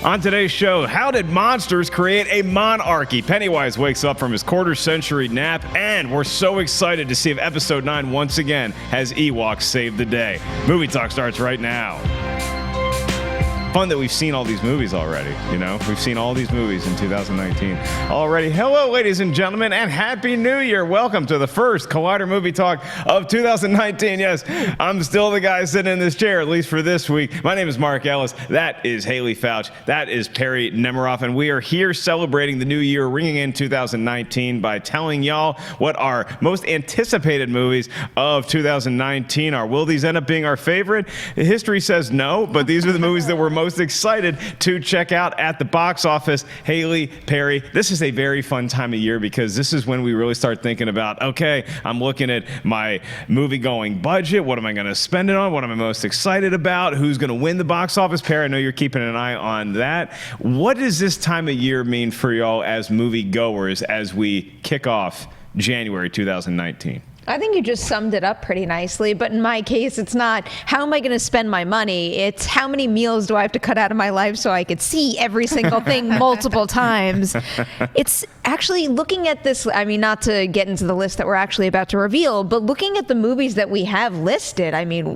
On today's show, how did monsters create a monarchy? Pennywise wakes up from his quarter-century nap, and we're so excited to see if Episode 9 once again has Ewoks save the day. Movie Talk starts right now. Fun that we've seen all these movies already, you know? We've seen all these movies in 2019 already. Hello, ladies and gentlemen, and Happy New Year. Welcome to the first Collider Movie Talk of 2019. Yes, I'm still the guy sitting in this chair, at least for this week. My name is Mark Ellis. That is Haleigh Foutch. That is Perri Nemiroff, and we are here celebrating the new year, ringing in 2019 by telling y'all what our most anticipated movies of 2019 are. Will these end up being our favorite? History says no, but these are the movies that we're most excited to check out at the box office. Haleigh, Perri, this is a very fun time of year because this is when we really start thinking about, okay, I'm looking at my movie-going budget. What am I going to spend it on? What am I most excited about? Who's going to win the box office? Perri, I know you're keeping an eye on that. What does this time of year mean for y'all as movie-goers as we kick off January 2019? I think you just summed it up pretty nicely, but in my case, it's not how am I going to spend my money, it's how many meals do I have to cut out of my life so I could see every single thing multiple times. It's actually looking at this, I mean, not to get into the list that we're actually about to reveal, but looking at the movies that we have listed, I mean,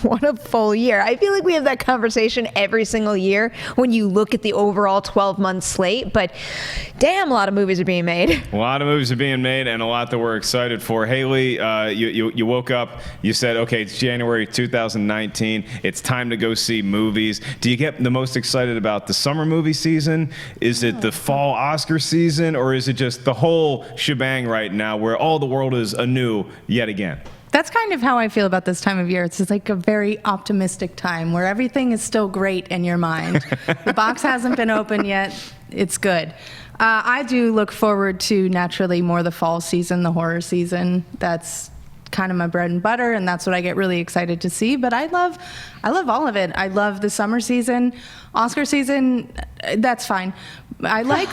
what a full year. I feel like we have that conversation every single year when you look at the overall 12-month slate, but damn, a lot of movies are being made. A lot of movies are being made and a lot that we're excited for. Haleigh, you woke up, you said, okay, it's January 2019, it's time to go see movies. Do you get the most excited about the summer movie season? Is it the fall Oscar season, or is it just the whole shebang right now where all the world is anew yet again? That's kind of how I feel about this time of year. It's just like a very optimistic time where everything is still great in your mind. The box hasn't been open yet. It's good. I do look forward to naturally more the fall season, the horror season. That's kind of my bread and butter, and that's what I get really excited to see. But I love all of it. I love the summer season. Oscar season, that's fine. I like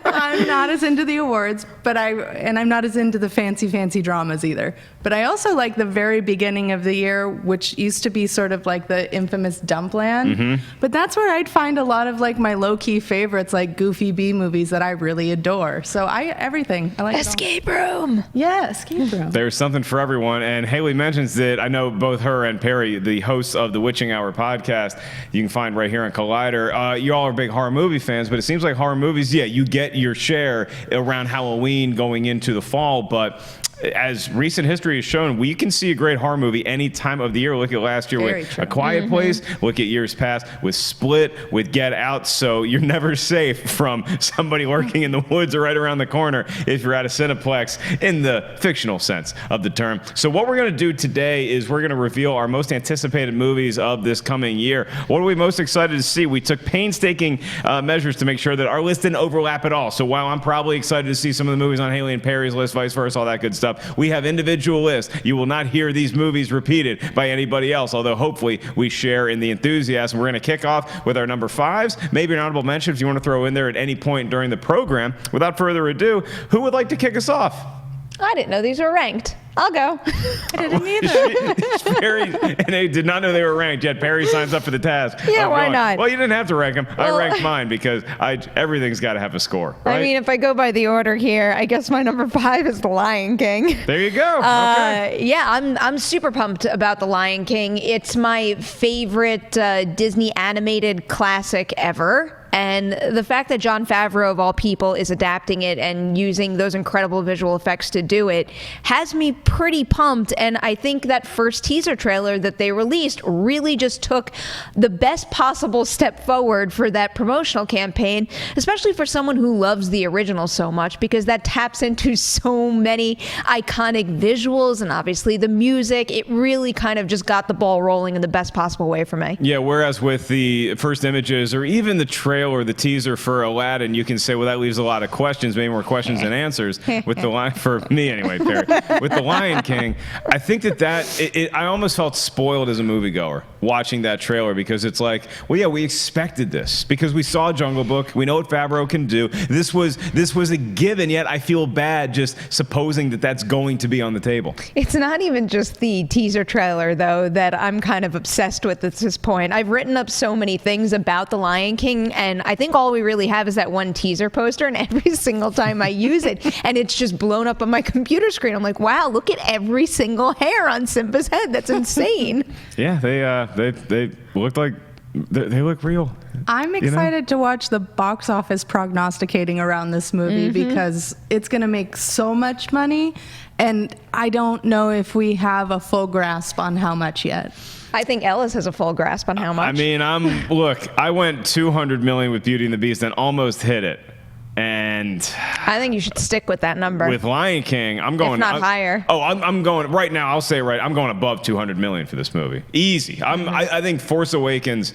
I'm not as into the awards, but I'm not as into the fancy dramas either. But I also like the very beginning of the year, which used to be sort of like the infamous Dumpland. Mm-hmm. But that's where I'd find a lot of like my low-key favorites, like goofy B movies that I really adore. So everything. I like Escape Room. Yeah, Escape Room. There's something for everyone. And Haleigh mentions that I know both her and Perri, the hosts of the Witching Hour podcast, you can find right here on Collider. You all are big horror movie fans, but it seems like horror movies, yeah, you get your share around Halloween going into the fall, but as recent history has shown, we can see a great horror movie any time of the year. Look at last year with A Quiet Place. Look at years past with Split, with Get Out. So you're never safe from somebody lurking in the woods or right around the corner if you're at a Cineplex in the fictional sense of the term. So what we're going to do today is we're going to reveal our most anticipated movies of this coming year. What are we most excited to see? We took painstaking measures to make sure that our list didn't overlap at all. So while I'm probably excited to see some of the movies on Haleigh and Perri's list, vice versa, all that good stuff, we have individual lists. You will not hear these movies repeated by anybody else, although hopefully we share in the enthusiasm. We're going to kick off with our number fives, maybe an honorable mention if you want to throw in there at any point during the program. Without further ado, who would like to kick us off? I didn't know these were ranked. I'll go. I didn't either. Perri, and they did not know they were ranked, yet Perri signs up for the task. Yeah, why not? Well, you didn't have to rank them. I ranked mine because everything's got to have a score, right? I mean, if I go by the order here, I guess my number 5 is The Lion King. There you go. Okay. Yeah, I'm super pumped about The Lion King. It's my favorite Disney animated classic ever. And the fact that Jon Favreau, of all people, is adapting it and using those incredible visual effects to do it has me pretty pumped. And I think that first teaser trailer that they released really just took the best possible step forward for that promotional campaign, especially for someone who loves the original so much, because that taps into so many iconic visuals and obviously the music. It really kind of just got the ball rolling in the best possible way for me. Yeah, whereas with the first images or even the trailer, trailer, the teaser for Aladdin, you can say, well, that leaves a lot of questions, maybe more questions than answers. With the line, for me anyway, Perri. With the Lion King, I think I almost felt spoiled as a moviegoer watching that trailer, because it's like, well, yeah, we expected this because we saw Jungle Book. We know what Favreau can do. This was a given, yet I feel bad just supposing that that's going to be on the table. It's not even just the teaser trailer, though, that I'm kind of obsessed with at this point. I've written up so many things about The Lion King, and I think all we really have is that one teaser poster, and every single time I use it, and it's just blown up on my computer screen. I'm like, wow, look at every single hair on Simba's head. That's insane. Yeah, they looked like they look real. I'm excited to watch the box office prognosticating around this movie because it's going to make so much money, and I don't know if we have a full grasp on how much yet. I think Ellis has a full grasp on how much. I mean, I went 200 million with Beauty and the Beast and almost hit it. And I think you should stick with that number. With Lion King, I'm going... If not higher. Oh, I'm going... Right now, I'll say I'm going above 200 million for this movie. Easy. I think Force Awakens...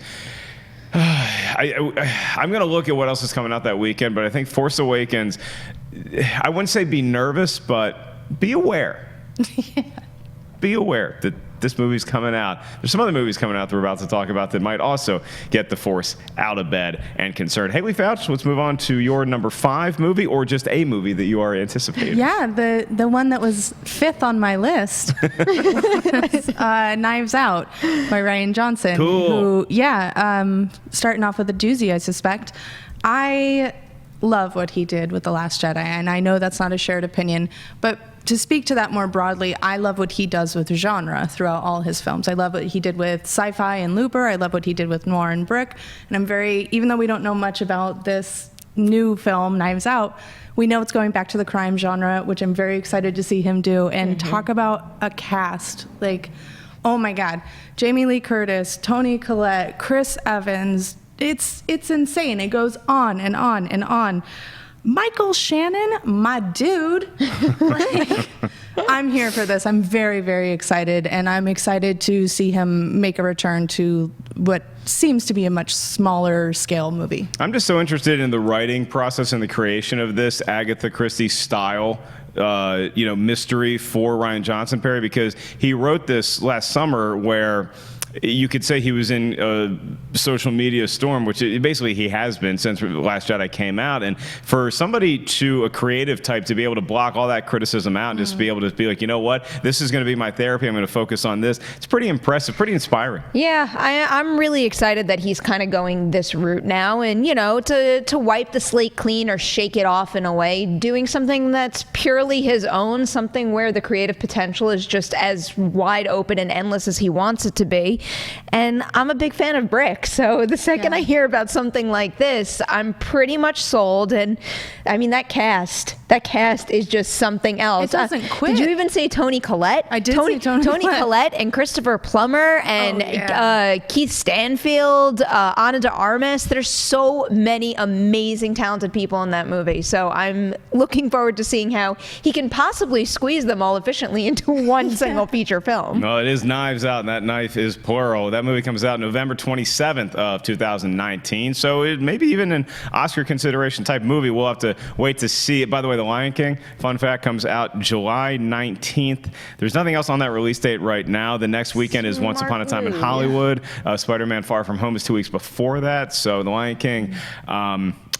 I'm going to look at what else is coming out that weekend, but I think Force Awakens... I wouldn't say be nervous, but be aware. Be aware that this movie's coming out. There's some other movies coming out that we're about to talk about that might also get the Force out of bed and concerned. Haleigh, Foutch, let's move on to your number 5 movie, or just a movie that you are anticipating. Yeah, the one that was 5th on my list was Knives Out by Rian Johnson. Cool. Who, starting off with a doozy, I suspect. I love what he did with The Last Jedi, and I know that's not a shared opinion, but to speak to that more broadly, I love what he does with genre throughout all his films. I love what he did with sci-fi and Looper. I love what he did with noir and Brick. And even though we don't know much about this new film, Knives Out, we know it's going back to the crime genre, which I'm very excited to see him do. And talk about a cast, like, oh my God, Jamie Lee Curtis, Toni Collette, Chris Evans. It's insane. It goes on and on and on. Michael Shannon, my dude. I'm here for this. I'm very, very excited, and I'm excited to see him make a return to what seems to be a much smaller scale movie. I'm just so interested in the writing process and the creation of this Agatha Christie style mystery for Rian Johnson, Perri, because he wrote this last summer where you could say he was in a social media storm, which basically he has been since The Last Jedi came out. And for somebody a creative type, to be able to block all that criticism out and just be able to be like, you know what, this is going to be my therapy. I'm going to focus on this. It's pretty impressive, pretty inspiring. Yeah, I'm really excited that he's kind of going this route now, and to wipe the slate clean or shake it off in a way, doing something that's purely his own, something where the creative potential is just as wide open and endless as he wants it to be. And I'm a big fan of Brick, so the second I hear about something like this, I'm pretty much sold. And I mean, that cast is just something else. It doesn't quit. Did you even say Toni Collette? I did say Toni Collette and Christopher Plummer and Keith Stanfield, Ana de Armas. There's so many amazing, talented people in that movie. So I'm looking forward to seeing how he can possibly squeeze them all efficiently into one single feature film. No, it is Knives Out, and that knife is plural. That movie comes out November 27th of 2019, so it may be even an Oscar consideration type movie. We'll have to wait to see it. By the way, The Lion King, fun fact, comes out July 19th. There's nothing else on that release date right now. The next weekend is Once Upon a Time in Hollywood. Spider-Man Far From Home is 2 weeks before that. So The Lion King,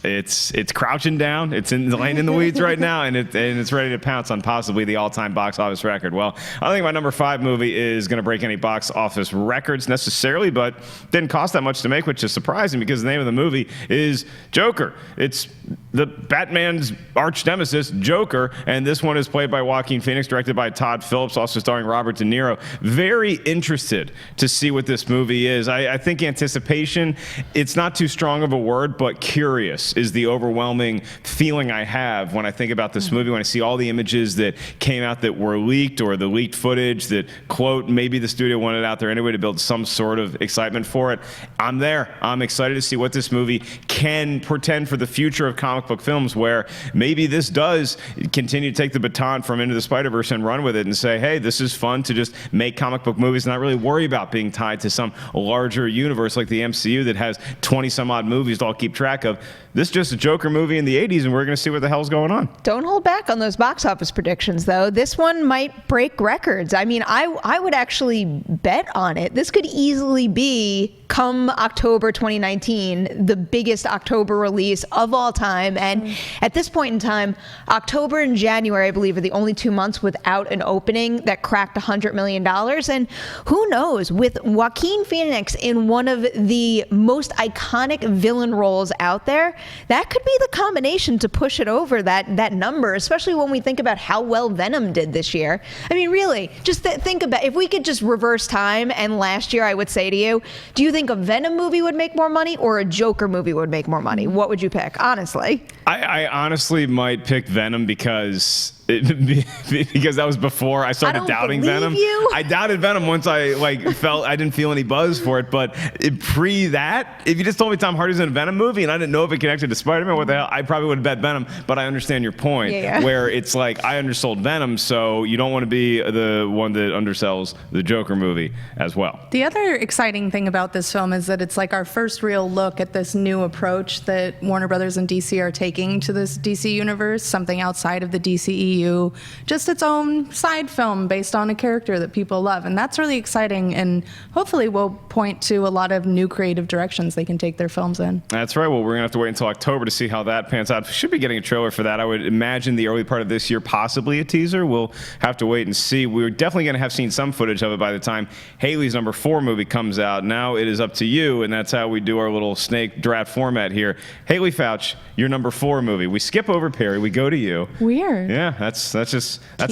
it's crouching down. It's laying in the weeds right now, and it's ready to pounce on possibly the all-time box office record. Well, I don't think my number 5 movie is going to break any box office records necessarily, but didn't cost that much to make, which is surprising because the name of the movie is Joker. It's the Batman's arch nemesis, Joker, and this one is played by Joaquin Phoenix, directed by Todd Phillips, also starring Robert De Niro. Very interested to see what this movie is. I think anticipation, it's not too strong of a word, but curious universe is the overwhelming feeling I have when I think about this movie, when I see all the images that came out that were leaked, or the leaked footage that, quote, maybe the studio wanted out there anyway to build some sort of excitement for it. I'm there. I'm excited to see what this movie can portend for the future of comic book films, where maybe this does continue to take the baton from Into the Spider-Verse and run with it and say, hey, this is fun to just make comic book movies and not really worry about being tied to some larger universe like the MCU that has 20 some odd movies to all keep track of. This is just a Joker movie in the 80s, and we're going to see what the hell's going on. Don't hold back on those box office predictions, though. This one might break records. I mean, I would actually bet on it. This could easily be, come October 2019, the biggest October release of all time. And at this point in time, October and January, I believe, are the only 2 months without an opening that cracked $100 million. And who knows, with Joaquin Phoenix in one of the most iconic villain roles out there, that could be the combination to push it over that number, especially when we think about how well Venom did this year. I mean, really, just think about, if we could just reverse time, and last year I would say to you, do you think a Venom movie would make more money or a Joker movie would make more money? What would you pick, honestly? I honestly might pick Venom because that was before I started doubting Venom. I doubted Venom once I felt I didn't feel any buzz for it. But pre that, if you just told me Tom Hardy's in a Venom movie and I didn't know if it connected to Spider-Man, what the hell, I probably would have bet Venom. But I understand your point, where it's like I undersold Venom, so you don't want to be the one that undersells the Joker movie as well. The other exciting thing about this film is that it's like our first real look at this new approach that Warner Brothers and DC are taking to this DC universe, something outside of the DCEU, just its own side film based on a character that people love. And that's really exciting, and hopefully will point to a lot of new creative directions they can take their films in. That's right. Well, we're going to have to wait until October to see how that pans out. Should be getting a trailer for that. I would imagine the early part of this year, possibly a teaser. We'll have to wait and see. We're definitely going to have seen some footage of it by the time Haleigh's number 4 movie comes out. Now it is up to you, and that's how we do our little snake draft format here. Haleigh Foutch, your number 4 movie. We skip over Perri. We go to you. Weird. Yeah, that's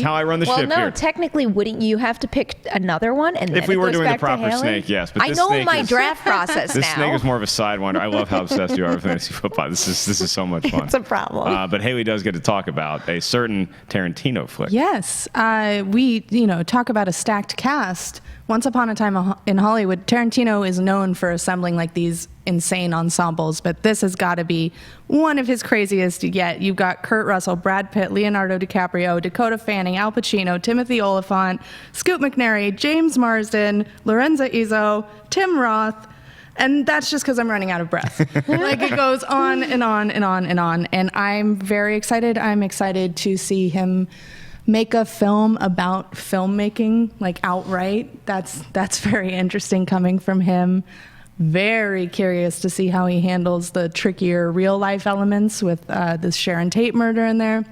how I run the ship here. Well, no, technically, wouldn't you have to pick another one? And if then we were goes doing the back to proper Haleigh? snake, yes. But I this know snake my is, draft process this now. snake is more of a sidewinder. I love how obsessed you are with fantasy football. This is so much fun. It's a problem. But Haleigh does get to talk about a certain Tarantino flick. Yes, we talk about a stacked cast. Once upon a time in Hollywood, Tarantino is known for assembling like these insane ensembles, but this has got to be one of his craziest yet. You've got Kurt Russell, Brad Pitt, Leonardo DiCaprio, Dakota Fanning, Al Pacino, Timothy Olyphant, Scoot McNairy, James Marsden, Lorenzo Izzo, Tim Roth. And that's just because I'm running out of breath. Like, it goes on and on and on and on. And I'm very excited. I'm excited to see him make a film about filmmaking, like outright. That's very interesting coming from him. Very curious to see how he handles the trickier real life elements with this Sharon Tate murder in there.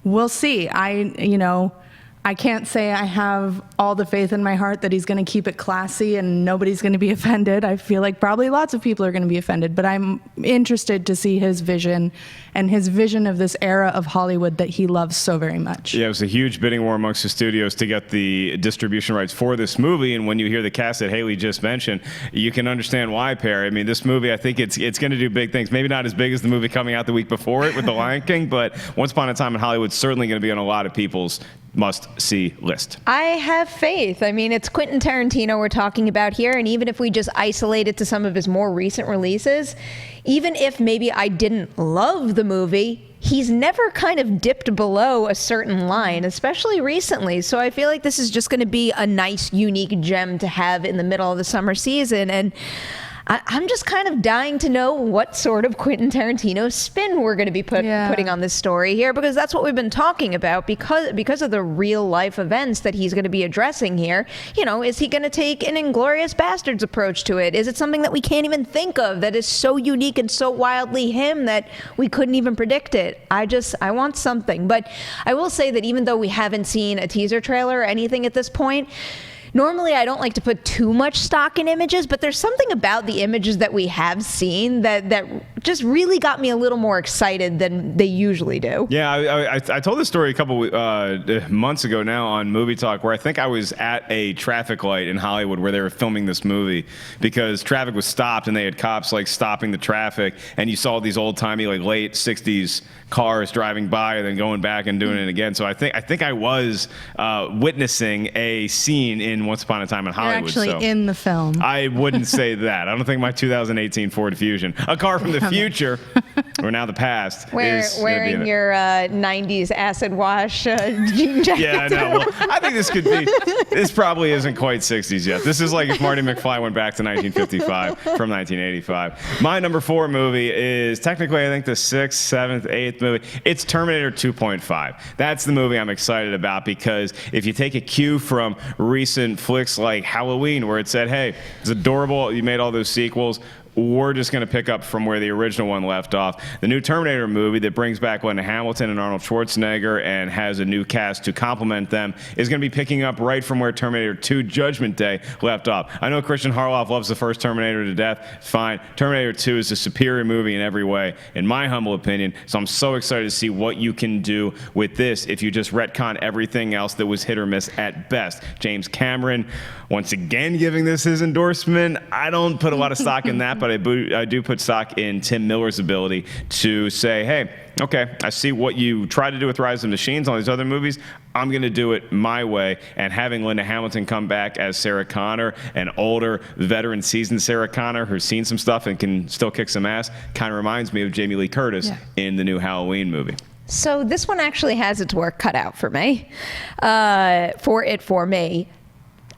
We'll see. I can't say I have all the faith in my heart that he's going to keep it classy and nobody's going to be offended. I feel like probably lots of people are going to be offended, but I'm interested to see his vision and his vision of this era of Hollywood that he loves so very much. Yeah, it was a huge bidding war amongst the studios to get the distribution rights for this movie, and when you hear the cast that Haleigh just mentioned, you can understand why, Perri. I mean, this movie, I think it's going to do big things. Maybe not as big as the movie coming out the week before it with The Lion King, but Once Upon a Time in Hollywood certainly going to be on a lot of people's must-see list. I have faith. I mean, it's Quentin Tarantino we're talking about here, and even if we just isolate it to some of his more recent releases, even if maybe I didn't love the movie, he's never kind of dipped below a certain line, especially recently. So I feel like this is just going to be a nice, unique gem to have in the middle of the summer season, and I'm just kind of dying to know what sort of Quentin Tarantino spin we're going to be putting on this story here, because that's what we've been talking about because of the real life events that he's going to be addressing here. Is he going to take an Inglourious Basterds approach to it? Is it something that we can't even think of that is so unique and so wildly him that we couldn't even predict it? I want something. But I will say that even though we haven't seen a teaser trailer or anything at this point, normally, I don't like to put too much stock in images, but there's something about the images that we have seen that just really got me a little more excited than they usually do. Yeah, I told this story a couple months ago now on Movie Talk, where I think I was at a traffic light in Hollywood where they were filming this movie because traffic was stopped and they had cops like stopping the traffic, and you saw these old-timey like late 60s cars driving by and then going back and doing it again. So I think I was witnessing a scene in Once Upon a Time in Hollywood. You're actually in the film. I wouldn't say that. I don't think my 2018 Ford Fusion, a car from the future, or now the past, is wearing your 90s acid wash jean jacket. Yeah, I know. Well, I think this probably isn't quite 60s yet. This is like if Marty McFly went back to 1955 from 1985. My number 4 movie is technically, I think, the 6th, 7th, 8th movie. It's Terminator 2.5. That's the movie I'm excited about because if you take a cue from recent flicks like Halloween, where it said, hey, it's adorable, you made all those sequels, we're just going to pick up from where the original one left off. The new Terminator movie that brings back Linda Hamilton and Arnold Schwarzenegger and has a new cast to complement them is going to be picking up right from where Terminator 2 Judgment Day left off. I know Christian Harloff loves the first Terminator to death. Fine. Terminator 2 is a superior movie in every way, in my humble opinion. So I'm so excited to see what you can do with this if you just retcon everything else that was hit or miss at best. James Cameron, once again, giving this his endorsement. I don't put a lot of stock in that, but I do put stock in Tim Miller's ability to say, hey, okay, I see what you tried to do with Rise of the Machines, all these other movies. I'm going to do it my way. And having Linda Hamilton come back as Sarah Connor, an older, veteran, seasoned Sarah Connor who's seen some stuff and can still kick some ass, kind of reminds me of Jamie Lee Curtis in the new Halloween movie. So this one actually has its work cut out for me. For me.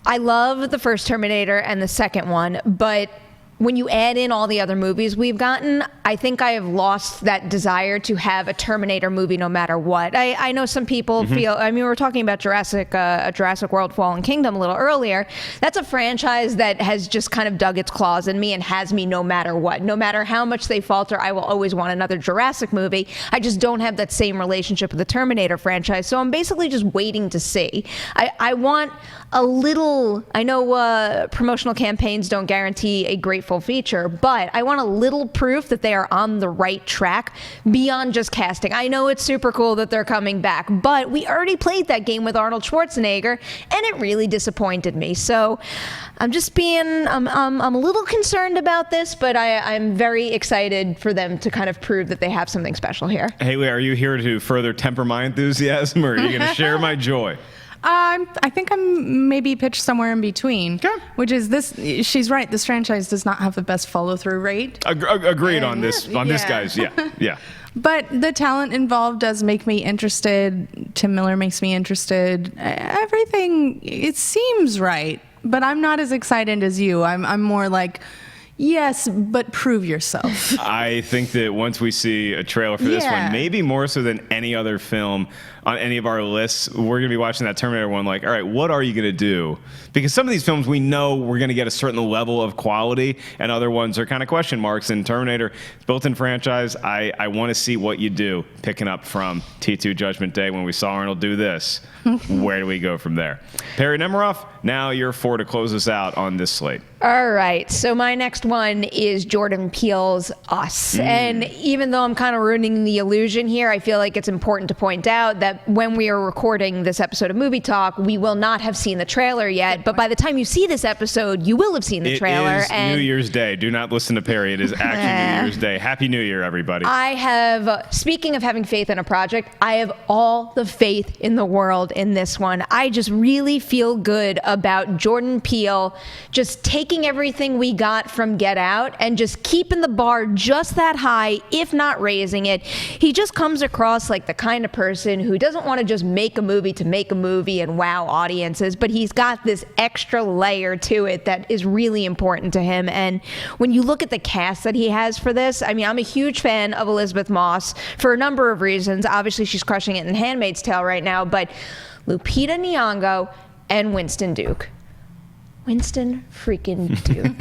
I love the first Terminator and the second one, but when you add in all the other movies we've gotten, I think I have lost that desire to have a Terminator movie no matter what. I know some people feel, I mean, we were talking about Jurassic World Fallen Kingdom a little earlier. That's a franchise that has just kind of dug its claws in me and has me no matter what. No matter how much they falter, I will always want another Jurassic movie. I just don't have that same relationship with the Terminator franchise, so I'm basically just waiting to see. I want a little, I know promotional campaigns don't guarantee a great full feature, but I want a little proof that they are on the right track beyond just casting. I know it's super cool that they're coming back, but we already played that game with Arnold Schwarzenegger and it really disappointed me. So I'm just being, I'm a little concerned about this, but I'm very excited for them to kind of prove that they have something special here. Haleigh, are you here to further temper my enthusiasm, or are you going to share my joy? I think I'm maybe pitched somewhere in between. Okay. Which is this, she's right, this franchise does not have the best follow-through rate. Agreed on this, this guy's, yeah. But the talent involved does make me interested. Tim Miller makes me interested. Everything, it seems right, but I'm not as excited as you. I'm more like, yes, but prove yourself. I think that once we see a trailer for this one, maybe more so than any other film on any of our lists, we're going to be watching that Terminator one like, all right, what are you going to do? Because some of these films, we know we're going to get a certain level of quality, and other ones are kind of question marks. And Terminator, built-in franchise, I want to see what you do, picking up from T2 Judgment Day when we saw Arnold do this. Where do we go from there? Perri, Nemiroff, now you're 4 to close us out on this slate. All right, so my next one is Jordan Peele's Us. And even though I'm kind of ruining the illusion here, I feel like it's important to point out that when we are recording this episode of Movie Talk, we will not have seen the trailer yet. But by the time you see this episode, you will have seen the trailer. It is New Year's Day. Do not listen to Perri. It is actually New Year's Day. Happy New Year, everybody. I have, speaking of having faith in a project, I have all the faith in the world in this one. I just really feel good about Jordan Peele just taking everything we got from Get Out and just keeping the bar just that high, if not raising it. He just comes across like the kind of person who doesn't want to just make a movie to make a movie and wow audiences, but he's got this extra layer to it that is really important to him. And when you look at the cast that he has for this, I mean, I'm a huge fan of Elizabeth Moss for a number of reasons. Obviously, she's crushing it in Handmaid's Tale right now, but Lupita Nyong'o and Winston Duke. Winston freaking Duke.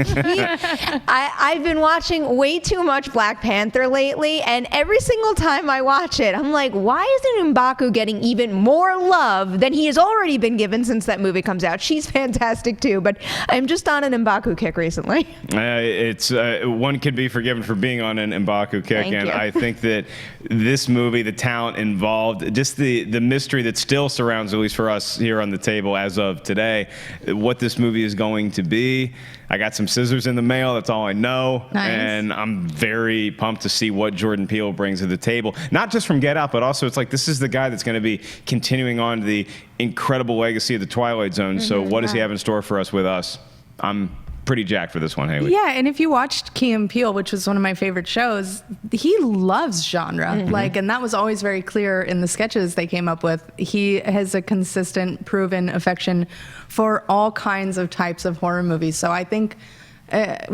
I've been watching way too much Black Panther lately, and every single time I watch it, I'm like, why isn't M'Baku getting even more love than he has already been given since that movie comes out? She's fantastic too, but I'm just on an M'Baku kick recently. It's one could be forgiven for being on an M'Baku kick, Thank and you. I think that this movie, the talent involved, just the mystery that still surrounds, at least for us here on the table as of today, what this movie is going to be. I got some scissors in the mail. That's all I know. Nice. And I'm very pumped to see what Jordan Peele brings to the table. Not just from Get Out, but also it's like this is the guy that's going to be continuing on the incredible legacy of the Twilight Zone. So what does he have in store for us with us? I'm pretty jacked for this one, Haleigh. Yeah, and if you watched Key and Peele, which was one of my favorite shows, he loves genre. And that was always very clear in the sketches they came up with. He has a consistent, proven affection for all kinds of types of horror movies. So I think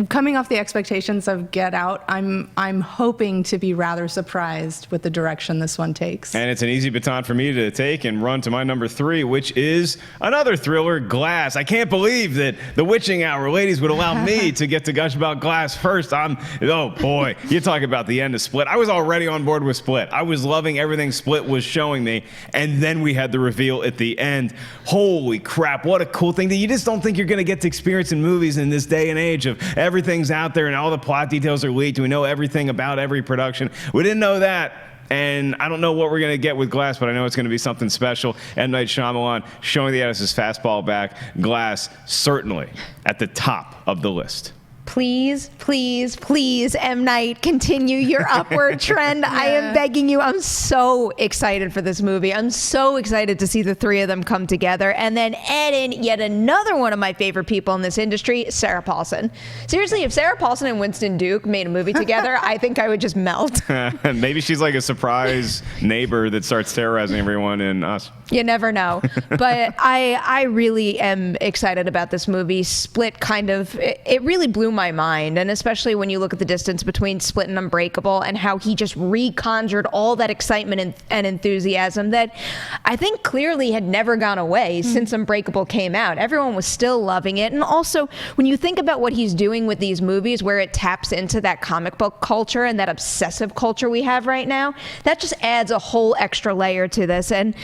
coming off the expectations of Get Out, I'm hoping to be rather surprised with the direction this one takes. And it's an easy baton for me to take and run to my number 3, which is another thriller, Glass. I can't believe that the witching hour ladies would allow me to get to gush about Glass first. Oh boy, you talk about the end of Split. I was already on board with Split. I was loving everything Split was showing me. And then we had the reveal at the end. Holy crap, what a cool thing that you just don't think you're going to get to experience in movies in this day and age of everything's out there and all the plot details are leaked. We know everything about every production. We didn't know that. And I don't know what we're going to get with Glass, but I know it's going to be something special. M. Night Shyamalan showing the Ellis' fastball back. Glass certainly at the top of the list. Please, please, please, M. Night, continue your upward trend. I am begging you. I'm so excited for this movie. I'm so excited to see the three of them come together. And then add in yet another one of my favorite people in this industry, Sarah Paulson. Seriously, if Sarah Paulson and Winston Duke made a movie together, I think I would just melt. Maybe she's like a surprise neighbor that starts terrorizing everyone in Us. You never know. But I really am excited about this movie. Split it really blew my mind. And especially when you look at the distance between Split and Unbreakable and how he just reconjured all that excitement and enthusiasm that I think clearly had never gone away since Unbreakable came out. Everyone was still loving it. And also, when you think about what he's doing with these movies where it taps into that comic book culture and that obsessive culture we have right now, that just adds a whole extra layer to this. And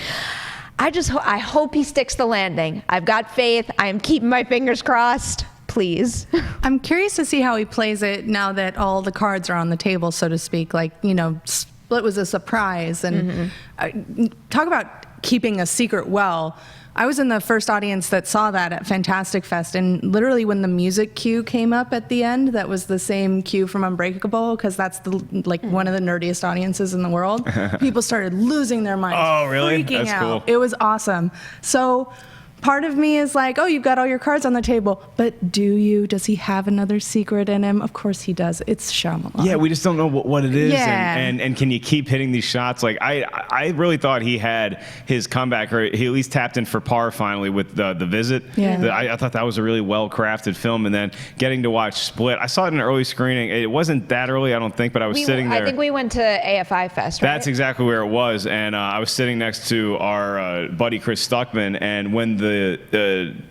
I hope he sticks the landing. I've got faith. I am keeping my fingers crossed. Please. I'm curious to see how he plays it now that all the cards are on the table, so to speak. Like, Split was a surprise. And talk about keeping a secret well. I was in the first audience that saw that at Fantastic Fest, and literally when the music cue came up at the end, that was the same cue from Unbreakable, because that's one of the nerdiest audiences in the world. People started losing their minds. Oh, really? Freaking That's out. cool. It was awesome. So part of me is like, oh, you've got all your cards on the table, but do you? Does he have another secret in him? Of course he does. It's Shyamalan. Yeah, we just don't know what it is. Yeah. And can you keep hitting these shots? Like, I really thought he had his comeback, or he at least tapped in for par finally with The Visit. Yeah. I thought that was a really well-crafted film. And then getting to watch Split. I saw it in an early screening. It wasn't that early, I don't think, but I was sitting there. I think we went to AFI Fest, right? That's exactly where it was. And I was sitting next to our buddy Chris Stuckman, and when the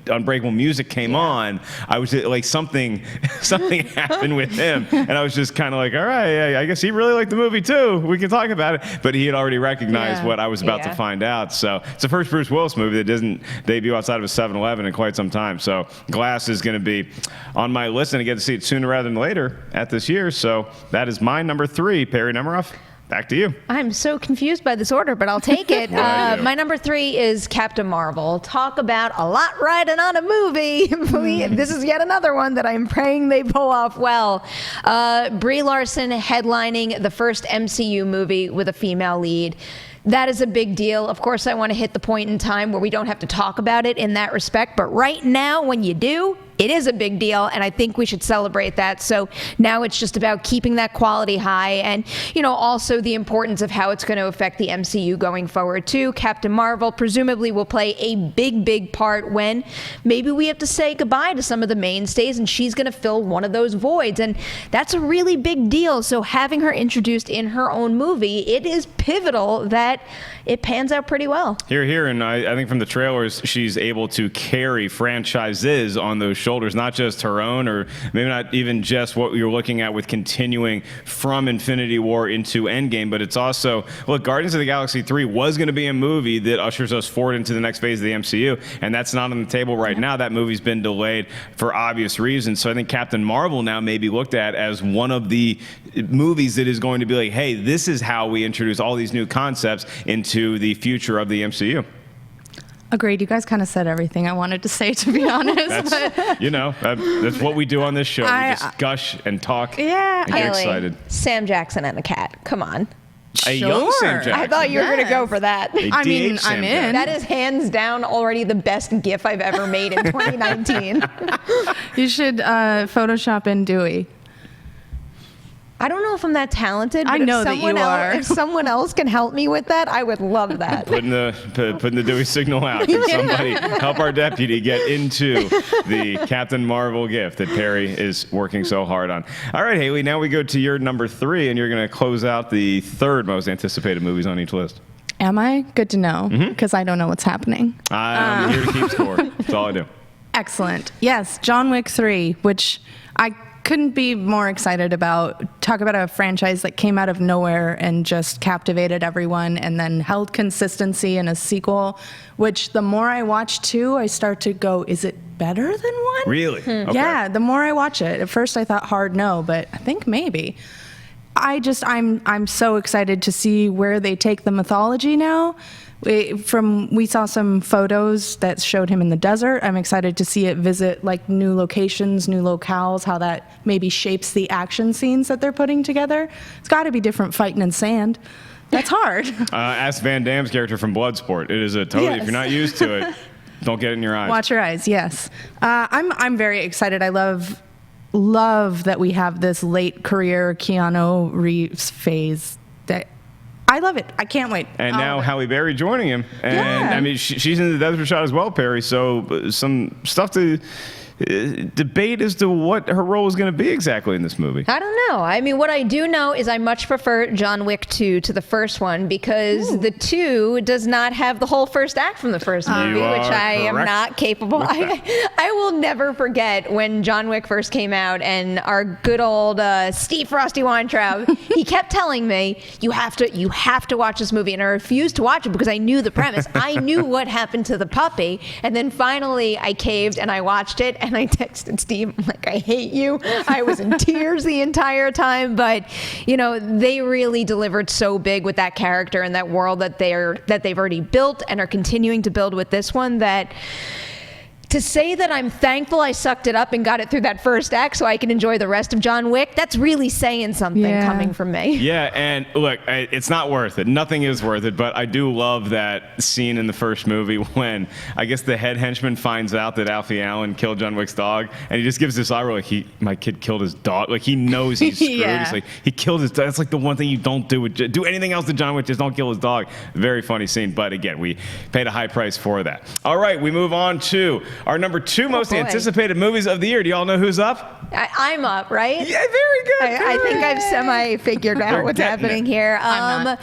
Unbreakable music came on, I was like, something happened with him, and I was just kind of like, all right, I guess he really liked the movie too. We can talk about it. But he had already recognized what I was about to find out. So it's the first Bruce Willis movie that doesn't debut outside of a 7-Eleven in quite some time. So Glass is going to be on my list, and I get to see it sooner rather than later at this year. So that is my number 3. Perri Nemiroff, back to you. I'm so confused by this order, but I'll take it. What My number 3 is Captain Marvel. Talk about a lot riding on a movie. This is yet another one that I'm praying they pull off well. Brie Larson headlining the first MCU movie with a female lead. That is a big deal. Of course, I want to hit the point in time where we don't have to talk about it in that respect. But right now, when you do, it is a big deal, and I think we should celebrate that. So now it's just about keeping that quality high, and also the importance of how it's going to affect the MCU going forward too. Captain Marvel presumably will play a big part when maybe we have to say goodbye to some of the mainstays, and she's going to fill one of those voids, and that's a really big deal. So having her introduced in her own movie, it is pivotal that it pans out pretty well. Here, and I think from the trailers, she's able to carry franchises on those shoulders, not just her own, or maybe not even just what you're looking at with continuing from Infinity War into Endgame, but it's also, look, Guardians of the Galaxy 3 was going to be a movie that ushers us forward into the next phase of the MCU, and that's not on the table right now. That movie's been delayed for obvious reasons. So I think Captain Marvel now may be looked at as one of the movies that is going to be like, hey, this is how we introduce all these new concepts into the future of the MCU. Agreed. You guys kind of said everything I wanted to say, to be honest. That's what we do on this show. We just gush and talk and get Haleigh, excited. Sam Jackson and the cat. Come on. A young Sam Jackson. I thought you were going to go for that. I mean, I'm in. That is hands down already the best GIF I've ever made in 2019. You should Photoshop in Dewey. I don't know if I'm that talented, but I know that you are. If someone else can help me with that, I would love that. Putting the Dewey signal out. Can somebody help our deputy get into the Captain Marvel gift that Perri is working so hard on? All right, Haleigh, now we go to your number 3, and you're going to close out the third most anticipated movies on each list. Am I? Good to know, because I don't know what's happening. I'm here to keep score. That's all I do. Excellent. Yes, John Wick 3, which I couldn't be more excited about. Talk about a franchise that came out of nowhere and just captivated everyone and then held consistency in a sequel, which the more I watch 2, I start to go, is it better than 1? Really? Okay. Yeah, the more I watch it. At first I thought hard no, but I think maybe. I'm so excited to see where they take the mythology now. We saw some photos that showed him in the desert. I'm excited to see it visit like new locations, new locales, how that maybe shapes the action scenes that they're putting together. It's got to be different fighting in sand. That's hard. Ask Van Damme's character from Bloodsport. It is a totally, Yes. if you're not used to it, don't get it in your eyes. Watch your eyes, yes. I'm very excited. I love that we have this late career Keanu Reeves phase. That I love it. I can't wait. And now Halle Berry joining him. And Yeah. I mean, she's in the desert shot as well, Perri. So some stuff to debate as to what her role is going to be exactly in this movie. I don't know. I mean, what I do know is I much prefer John Wick 2 to the first one because the 2 does not have the whole first act from the first movie, are which I am correct not capable. I will never forget when John Wick first came out and our good old Steve Frosty Weintraub, he kept telling me, you have to watch this movie. And I refused to watch it because I knew the premise. I knew what happened to the puppy. And then finally I caved and I watched it. And I texted Steve, I'm like, I hate you. I was in tears the entire time. But, they really delivered so big with that character and that world that they've already built and are continuing to build with this one that... To say that I'm thankful I sucked it up and got it through that first act so I can enjoy the rest of John Wick, that's really saying something coming from me. Yeah, and look, it's not worth it. Nothing is worth it, but I do love that scene in the first movie when I guess the head henchman finds out that Alfie Allen killed John Wick's dog, and he just gives this eye roll like, my kid killed his dog. Like, he knows he's screwed. Yeah. He's like, he killed his dog. That's like the one thing you don't do. Do anything else to John Wick, just don't kill his dog. Very funny scene, but again, we paid a high price for that. All right, we move on to our number 2 most anticipated movies of the year. Do y'all know who's up? I'm up, right? Yeah, very good. I think I've semi-figured out what's happening here. I'm not.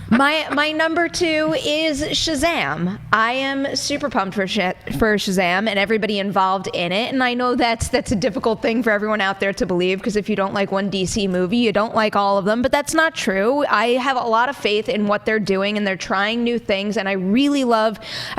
My number 2 is Shazam. I am super pumped for Shazam and everybody involved in it. And I know that's a difficult thing for everyone out there to believe because if you don't like one DC movie, you don't like all of them. But that's not true. I have a lot of faith in what they're doing and they're trying new things. And I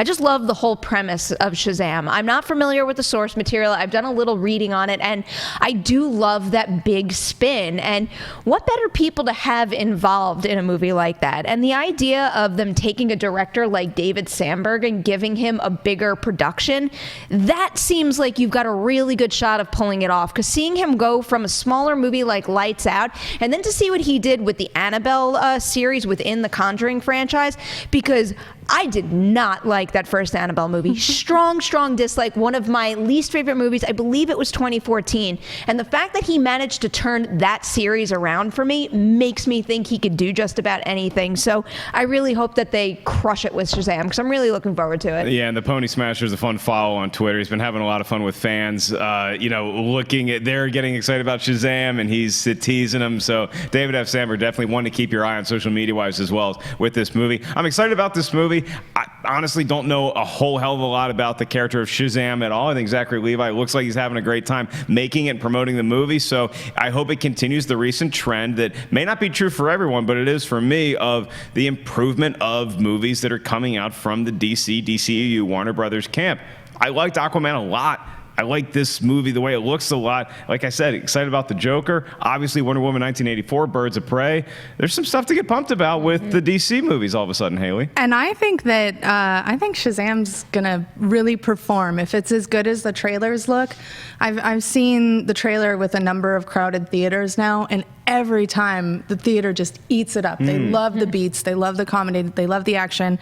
just love the whole premise of Shazam. I'm not familiar with the source material. I've done a little reading on it and I do love that big spin. And what better people to have involved in a movie like that? And the idea of them taking a director like David Sandberg and giving him a bigger production, that seems like you've got a really good shot of pulling it off. Because seeing him go from a smaller movie like Lights Out, and then to see what he did with the Annabelle series within the Conjuring franchise, because I did not like that first Annabelle movie. Strong dislike. One of my least favorite movies. I believe it was 2014. And the fact that he managed to turn that series around for me makes me think he could do just about anything. So I really hope that they crush it with Shazam because I'm really looking forward to it. Yeah, and the Pony Smasher is a fun follow on Twitter. He's been having a lot of fun with fans, they're getting excited about Shazam and he's teasing them. So David F. Sandberg, definitely one to keep your eye on social media wise as well with this movie. I'm excited about this movie. Haleigh. I honestly don't know a whole hell of a lot about the character of Shazam at all. I think Zachary Levi looks like he's having a great time making it and promoting the movie. So I hope it continues the recent trend that may not be true for everyone, but it is for me, of the improvement of movies that are coming out from the DCEU, Warner Brothers camp. I liked Aquaman a lot. I like this movie, the way it looks a lot. Like I said, excited about the Joker. Obviously, Wonder Woman 1984, Birds of Prey. There's some stuff to get pumped about with the DC movies all of a sudden, Haleigh. And I think that Shazam's gonna really perform if it's as good as the trailers look. I've seen the trailer with a number of crowded theaters now, and every time the theater just eats it up. They love the beats, they love the comedy, they love the action.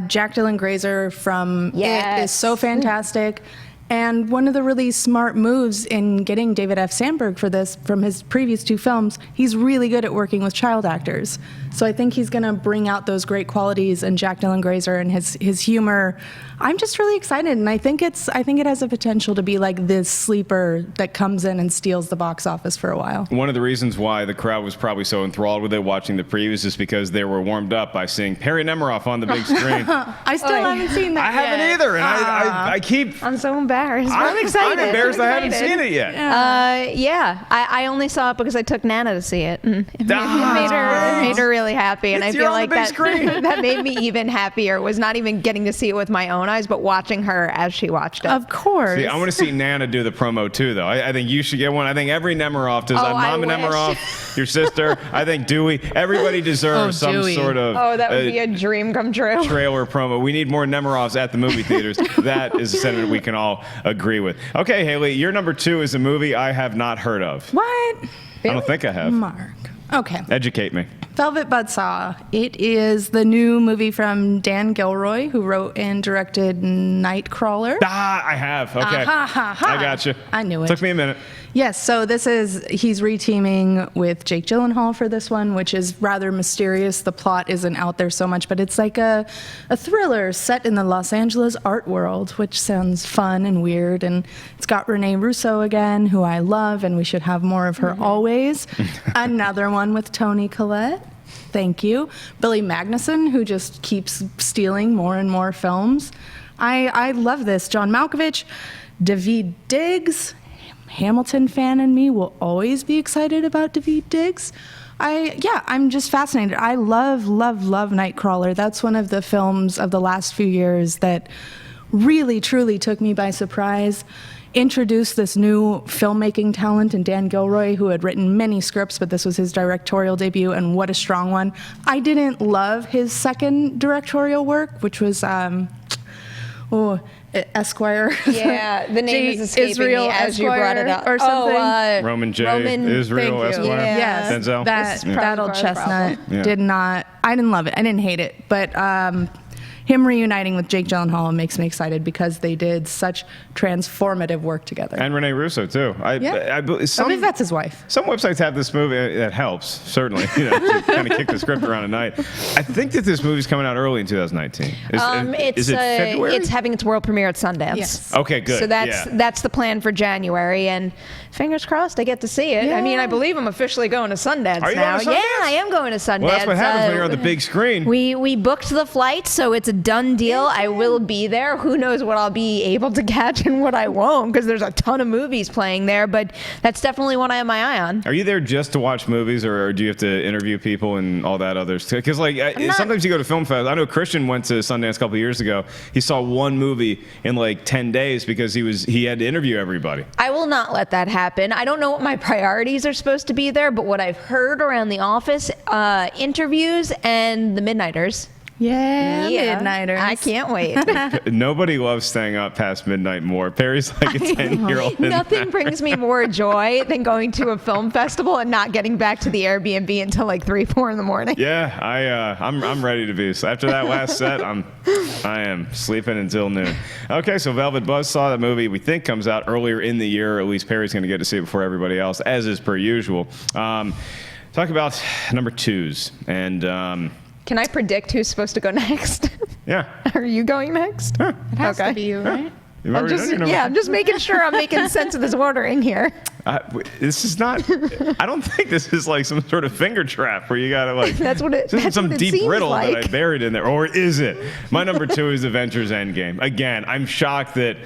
Jack Dylan Grazer from It is so fantastic. And one of the really smart moves in getting David F. Sandberg for this from his previous 2 films, he's really good at working with child actors. So I think he's going to bring out those great qualities in Jack Dylan Grazer and his humor. I'm just really excited, and I think it has a potential to be like this sleeper that comes in and steals the box office for a while. One of the reasons why the crowd was probably so enthralled with it watching the previews is because they were warmed up by seeing Perri Nemiroff on the big screen. I still haven't seen that I haven't yet. either, and I keep... I'm so embarrassed. I'm excited. I'm embarrassed I haven't seen it yet. I only saw it because I took Nana to see it. And it made her really happy, and I feel like that made me even happier. Was not even getting to see it with my own eyes, but watching her as she watched it. Of course. See, I want to see Nana do the promo too, though. I think you should get one. I think every Nemiroff does. Mama Nemiroff, your sister. I think Dewey. Everybody deserves some Dewey. sort of. Oh, that would be a dream come true. Trailer promo. We need more Nemiroffs at the movie theaters. That is a sentiment we can all agree with. Okay, Haleigh, your number 2 is a movie I have not heard of. What? I don't think I have. Mark. Okay. Educate me. Velvet Buzzsaw. It is the new movie from Dan Gilroy, who wrote and directed Nightcrawler. I have. Okay. I got you. I knew it. Took me a minute. Yes, so he's reteaming with Jake Gyllenhaal for this one, which is rather mysterious. The plot isn't out there so much, but it's like a thriller set in the Los Angeles art world, which sounds fun and weird. And it's got Renee Russo again, who I love, and we should have more of her always. Another one with Toni Collette. Thank you. Billy Magnuson, who just keeps stealing more and more films. I love this. John Malkovich, Daveed Diggs. Hamilton fan in me will always be excited about Daveed Diggs. I'm just fascinated. I love Nightcrawler. That's one of the films of the last few years that really, truly took me by surprise. Introduced this new filmmaking talent in Dan Gilroy, who had written many scripts, but this was his directorial debut, and what a strong one. I didn't love his second directorial work, which was Esquire. Yeah, the name is escaping Israel me as Esquire you brought it up. or something. Roman J. Roman, Israel thank you. Esquire. Yeah. Yes, Denzel. that old chestnut Yeah. did not. I didn't love it. I didn't hate it, but him reuniting with Jake Gyllenhaal makes me excited because they did such transformative work together. And Renee Russo too. I believe that's his wife. Some websites have this movie. That helps, certainly. To kind of kick the script around at night. I think that this movie's coming out early in 2019. Is it February? It's having its world premiere at Sundance. Yes. Okay, good. So that's the plan for January, and fingers crossed I get to see it. Yeah. I mean, I believe I'm officially going to Sundance Are you now. going to Sundance? Yeah, I am going to Sundance. Well, that's what happens when you're on the big screen. We booked the flight, so it's a done deal. I will be there. Who knows what I'll be able to catch and what I won't, because there's a ton of movies playing there, but that's definitely one I have my eye on. Are you there just to watch movies, or do you have to interview people and all that other stuff? Because sometimes you go to film fest. I know Christian went to Sundance a couple of years ago. He saw one movie in like 10 days because he had to interview everybody. I will not let that happen. I don't know what my priorities are supposed to be there, but what I've heard around the office, interviews and the Midnighters. Yeah, Midnighters. I can't wait. Nobody loves staying up past midnight more. Perry's like a 10-year-old. Nothing brings me more joy than going to a film festival and not getting back to the Airbnb until like 3-4 in the morning. Yeah, I'm ready to be. So after that last set, I am sleeping until noon. Okay, so Velvet Buzzsaw, the movie we think comes out earlier in the year. At least Perry's going to get to see it before everybody else, as is per usual. Talk about number 2s and. Can I predict who's supposed to go next? Yeah. Are you going next? It has to be you, right? You've already done your number I'm just making sure I'm making sense of this ordering here. This is not. I don't think this is like some sort of finger trap where you gotta like. That's what it. This isn't some deep riddle like. that I buried in there, or is it? My number 2 is Avengers Endgame. Again, I'm shocked that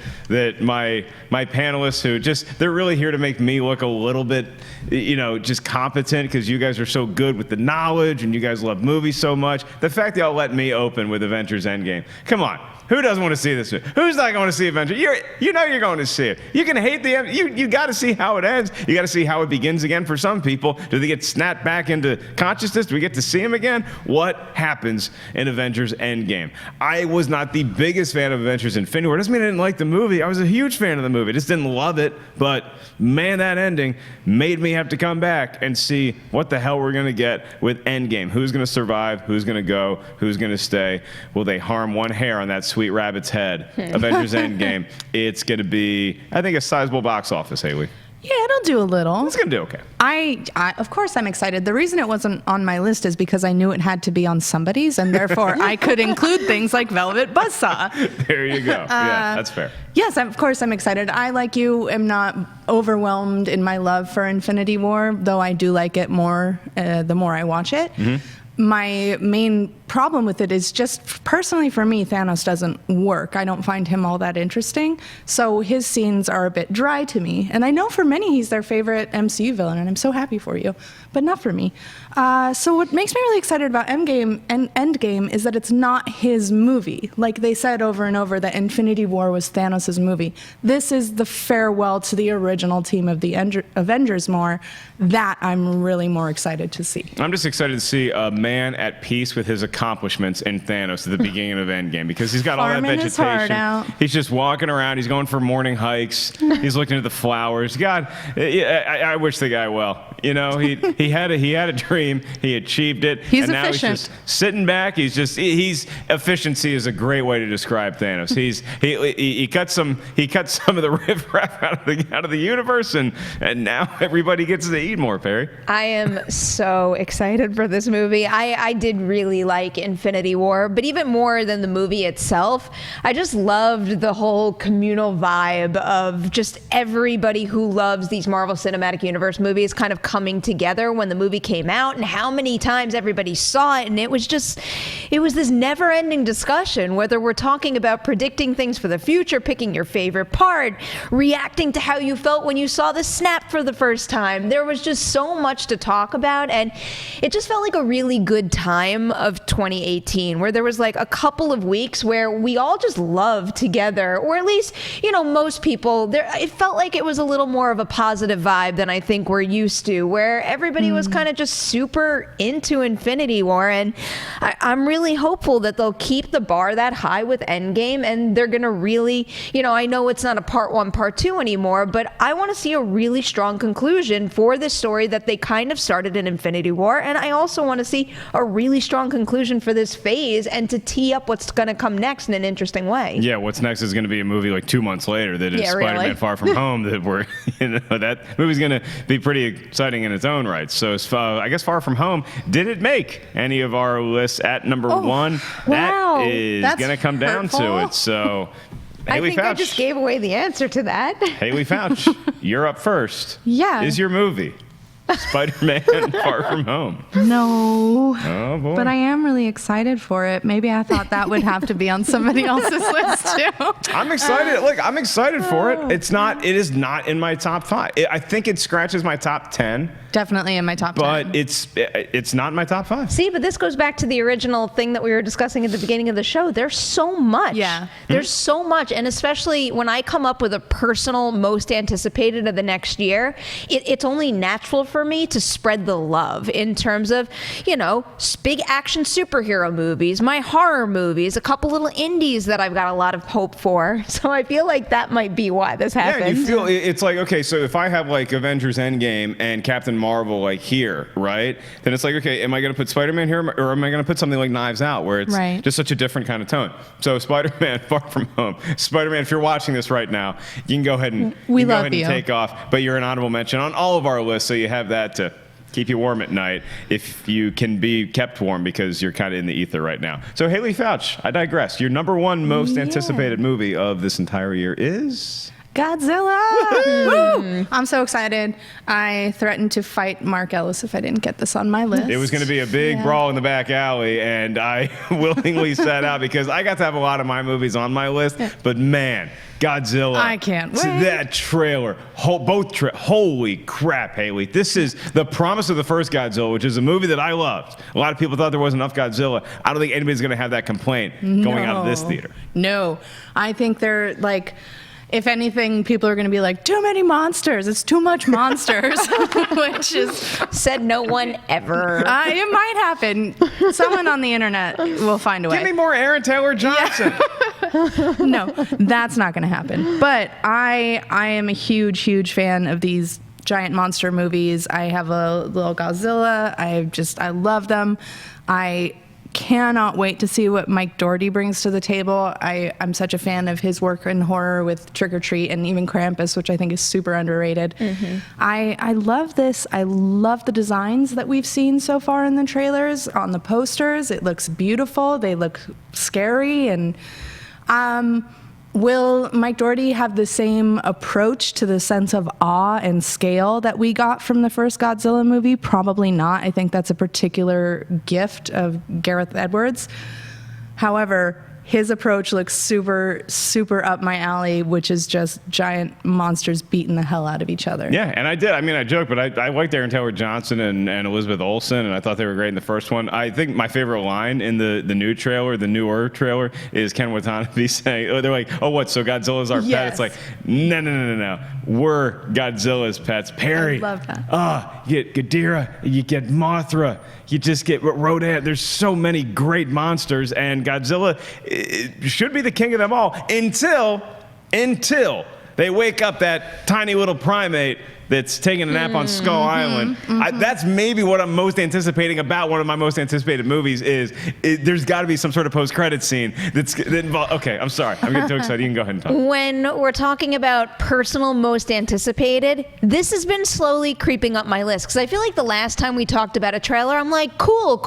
my panelists who they're really here to make me look a little bit, just competent because you guys are so good with the knowledge and you guys love movies so much. The fact that y'all let me open with Avengers Endgame. Come on. Who doesn't want to see this? Who's not going to see Avengers? You're going to see it. You can hate the end. You got to see how it ends. You got to see how it begins again for some people. Do they get snapped back into consciousness? Do we get to see him again? What happens in Avengers Endgame? I was not the biggest fan of Avengers Infinity War. It doesn't mean I didn't like the movie. I was a huge fan of the movie. I just didn't love it. But man, that ending made me have to come back and see what the hell we're going to get with Endgame. Who's going to survive? Who's going to go? Who's going to stay? Will they harm one hair on that sweet rabbit's head? Avengers Endgame. It's going to be, I think, a sizable box office, Haleigh. Yeah, it'll do a little. It's going to do okay. I of course, I'm excited. The reason it wasn't on my list is because I knew it had to be on somebody's, and therefore I could include things like Velvet Buzzsaw. There you go. Yeah, that's fair. Yes, of course, I'm excited. I, like you, am not overwhelmed in my love for Infinity War, though I do like it more the more I watch it. Mm-hmm. My main problem with it is just personally for me, Thanos doesn't work. I don't find him all that interesting. So his scenes are a bit dry to me. And I know for many he's their favorite MCU villain, and I'm so happy for you, but not for me. So what makes me really excited about Endgame is that it's not his movie. Like they said over and over that Infinity War was Thanos' movie. This is the farewell to the original team of the Avengers more. That I'm really more excited to see. I'm just excited to see a man at peace with his accomplishments in Thanos at the beginning of Endgame because he's got all that Farming his heart vegetation. out. He's just walking around. He's going for morning hikes. He's looking at the flowers. God, I wish the guy well. He had a dream. He achieved it. He's and now efficient. He's just sitting back. He's efficiency is a great way to describe Thanos. He cut some of the riffraff out of the universe, and now everybody gets to eat more. Perri. I am so excited for this movie. I did really like Infinity War, but even more than the movie itself, I just loved the whole communal vibe of just everybody who loves these Marvel Cinematic Universe movies kind of coming together when the movie came out, and how many times everybody saw it. And it was this never-ending discussion, whether we're talking about predicting things for the future, picking your favorite part, reacting to how you felt when you saw the snap for the first time. There was just so much to talk about, and it just felt like a really good time of 2018 where there was like a couple of weeks where we all just loved together, or at least most people there. It felt like it was a little more of a positive vibe than I think we're used to, where everybody was kind of just super into Infinity War, and I'm really hopeful that they'll keep the bar that high with Endgame, and they're gonna really, I know it's not a part 1 part 2 anymore, but I want to see a really strong conclusion for this story that they kind of started in Infinity War, and I also want to see a really strong conclusion for this phase and to tee up what's going to come next in an interesting way. Yeah, what's next is going to be a movie like 2 months later that is Spider-Man really. Far From Home. That movie's going to be pretty exciting in its own right. So I guess Far From Home, did it make any of our lists at number 1? Wow. That is going to come down to hurtful. it. So I Haleigh think Foutch. I just gave away the answer to that. Haleigh Foutch, you're up first. Yeah. Is your movie Spider-Man Far From Home? No. Oh, boy. But I am really excited for it. Maybe I thought that would have to be on somebody else's list too. I'm excited. Look, I'm excited for it. It is not in my top 5. I think it scratches my top 10. Definitely in my top 10. But it's not in my top 5. See, but this goes back to the original thing that we were discussing at the beginning of the show. There's so much. Yeah. There's so much. And especially when I come up with a personal most anticipated of the next year, it's only natural for me to spread the love in terms of, big action superhero movies, my horror movies, a couple little indies that I've got a lot of hope for. So I feel like that might be why this happened. Yeah, you feel it's like, okay, so if I have like Avengers Endgame and Captain Marvel like here, right? Then it's like, okay, am I going to put Spider-Man here, or am I going to put something like Knives Out, where it's just such a different kind of tone? So Spider-Man Far From Home. Spider-Man, if you're watching this right now, you can go ahead and take off, but you're an honorable mention on all of our lists, so you have that to keep you warm at night if you can be kept warm because you're kind of in the ether right now. So Haleigh Foutch, I digress. Your number 1 most anticipated movie of this entire year is? Godzilla! Woo! I'm so excited. I threatened to fight Mark Ellis if I didn't get this on my list. It was going to be a big brawl in the back alley, and I willingly sat out because I got to have a lot of my movies on my list. But man, Godzilla. I can't wait. That trailer. Holy crap, Haleigh. This is the promise of the first Godzilla, which is a movie that I loved. A lot of people thought there wasn't enough Godzilla. I don't think anybody's going to have that complaint going out of this theater. No. I think they're like... If anything, people are going to be like, too many monsters. It's too much monsters, which is... Said no one ever. It might happen. Someone on the internet will find a way. Give me more Aaron Taylor Johnson. Yeah. No, that's not going to happen. But I am a huge fan of these giant monster movies. I have a little Godzilla. I love them. I cannot wait to see what Mike Dougherty brings to the table. I'm such a fan of his work in horror with Trick or Treat and even Krampus, which I think is super underrated. Mm-hmm. I love this. I love the designs that we've seen so far in the trailers, on the posters. It looks beautiful. They look scary. And will Mike Dougherty have the same approach to the sense of awe and scale that we got from the first Godzilla movie? Probably not. I think that's a particular gift of Gareth Edwards. However, his approach looks super up my alley, which is just giant monsters beating the hell out of each other. Yeah, and I did. I mean, I joked, but I liked Aaron Taylor Johnson and Elizabeth Olsen, and I thought they were great in the first one. I think my favorite line in the newer trailer, is Ken Watanabe saying, they're like, oh, what, so Godzilla's our pet? It's like, no. We're Godzilla's pets. Perri. I love that. You get Ghidorah, you get Mothra, you just get Rodan. There's so many great monsters, and Godzilla should be the king of them all until they wake up that tiny little primate that's taking a nap on Skull Island. That's maybe what I'm most anticipating about one of my most anticipated movies is there's got to be some sort of post-credit scene that involves... Okay, I'm sorry. I'm getting too excited. You can go ahead and talk. When we're talking about personal most anticipated, this has been slowly creeping up my list because I feel like the last time we talked about a trailer, I'm like, cool,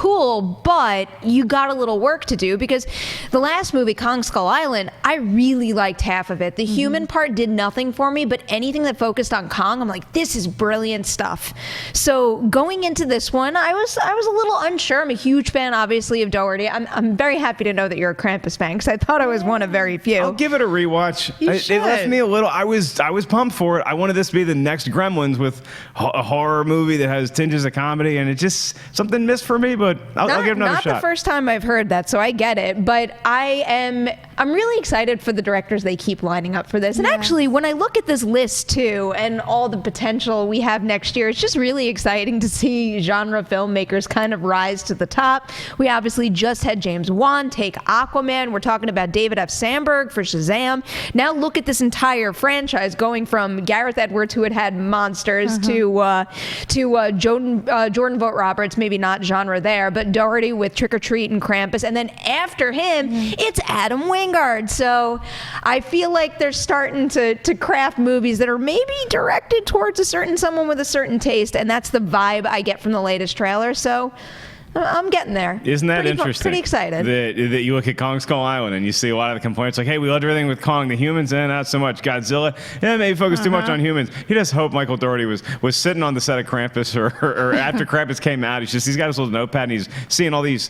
but you got a little work to do because the last movie, Kong Skull Island, I really liked half of it. The human part did nothing for me, but anything that focused on Kong, I'm like, this is brilliant stuff. So going into this one, I was a little unsure. I'm a huge fan, obviously, of Dougherty. I'm very happy to know that you're a Krampus fan because I thought I was one of very few. I'll give it a rewatch. It left me a little. I was pumped for it. I wanted this to be the next Gremlins with a horror movie that has tinges of comedy, and it just something missed for me. But I'll give it another shot. Not the first time I've heard that, so I get it. But I'm really excited for the directors they keep lining up for this. And actually, when I look at this list too, and all the potential we have next year, it's just really exciting to see genre filmmakers kind of rise to the top. We obviously just had James Wan take Aquaman. We're talking about David F. Sandberg for Shazam. Now look at this entire franchise going from Gareth Edwards, who had monsters, to Jordan Vogt Roberts, maybe not genre there, but Dougherty with Trick or Treat and Krampus. And then after him, it's Adam Wingard. So I feel like they're starting to craft movies that are maybe directed towards someone with a certain taste, and that's the vibe I get from the latest trailer. So I'm getting there. Isn't that interesting? Pretty excited. That you look at Kong Skull Island and you see a lot of the complaints like, hey, we loved everything with Kong, the humans, and not so much. Godzilla, maybe focus too much on humans. You just hope Michael Dougherty was sitting on the set of Krampus or after Krampus came out. He's got his little notepad and he's seeing all these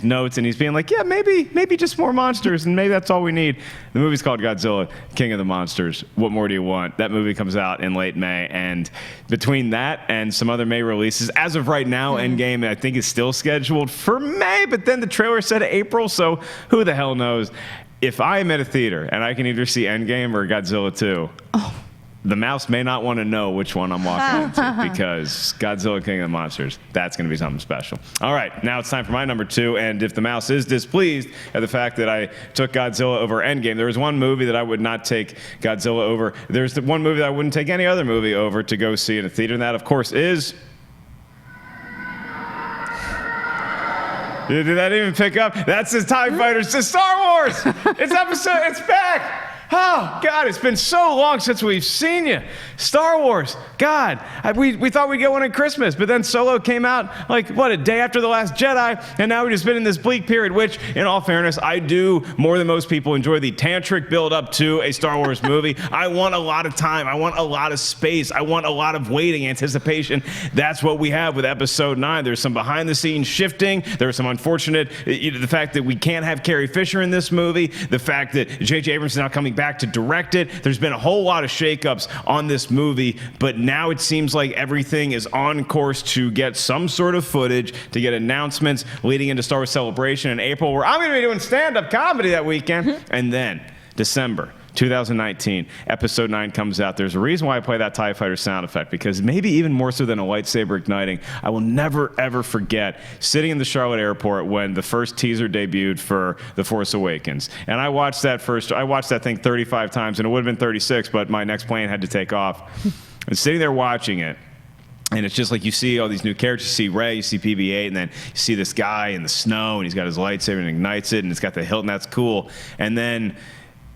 notes and he's being like, yeah, maybe just more monsters and maybe that's all we need. The movie's called Godzilla, King of the Monsters. What more do you want? That movie comes out in late May, and between that and some other May releases, as of right now, Endgame I think is still scheduled for May, but then the trailer said April, so who the hell knows? If I am at a theater and I can either see Endgame or Godzilla 2, the mouse may not want to know which one I'm walking into because Godzilla King of the Monsters, that's going to be something special. All right, now it's time for my number 2, and if the mouse is displeased at the fact that I took Godzilla over Endgame, there was one movie that I would not take Godzilla over. There's the one movie that I wouldn't take any other movie over to go see in a theater, and that, of course, is... Did that even pick up? That's his TIE Fighters to Star Wars! It's back! Oh, God, it's been so long since we've seen you. Star Wars. God, we thought we'd get one at Christmas, but then Solo came out a day after The Last Jedi, and now we've just been in this bleak period, which, in all fairness, I do, more than most people, enjoy the tantric build-up to a Star Wars movie. I want a lot of time. I want a lot of space. I want a lot of waiting, anticipation. That's what we have with Episode 9. There's some behind-the-scenes shifting. There's some unfortunate, the fact that we can't have Carrie Fisher in this movie, the fact that J.J. Abrams is now coming back to direct it. There's been a whole lot of shakeups on this movie, but now it seems like everything is on course to get some sort of footage, to get announcements leading into Star Wars Celebration in April, where I'm going to be doing stand-up comedy that weekend. And then December 2019, Episode 9 comes out. There's a reason why I play that TIE Fighter sound effect, because maybe even more so than a lightsaber igniting, I will never, ever forget sitting in the Charlotte airport when the first teaser debuted for The Force Awakens. And I watched that thing 35 times, and it would have been 36, but my next plane had to take off. And sitting there watching it, and it's just like you see all these new characters. You see Rey, you see BB-8, and then you see this guy in the snow, and he's got his lightsaber and ignites it, and it's got the hilt, and that's cool. And then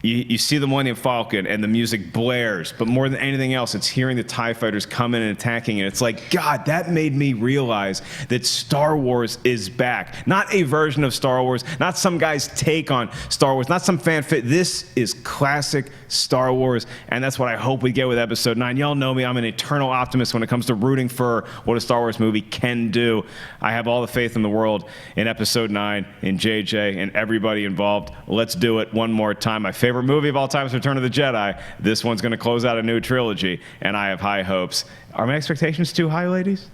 you see the Millennium Falcon, and the music blares, but more than anything else, it's hearing the TIE Fighters come in and attacking, and it's like, God, that made me realize that Star Wars is back. Not a version of Star Wars, not some guy's take on Star Wars, not some fan fit. This is classic Star Wars, and that's what I hope we get with Episode 9. Y'all know me, I'm an eternal optimist when it comes to rooting for what a Star Wars movie can do. I have all the faith in the world in Episode 9, in JJ, and everybody involved. Let's do it one more time. My favorite movie of all time is Return of the Jedi. This one's going to close out a new trilogy, and I have high hopes. Are my expectations too high, ladies?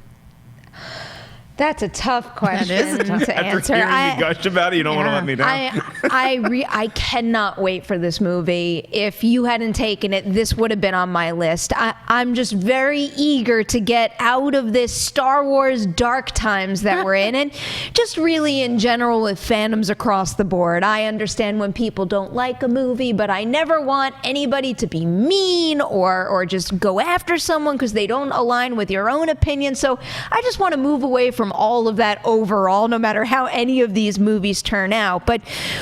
That's a tough question to answer. After hearing me gush about it, you don't want to let me down. I cannot wait for this movie. If you hadn't taken it, this would have been on my list. I'm just very eager to get out of this Star Wars dark times that we're in, and just really in general with fandoms across the board. I understand when people don't like a movie, but I never want anybody to be mean or just go after someone because they don't align with your own opinion. So I just want to move away from all of that overall, no matter how any of these movies turn out. But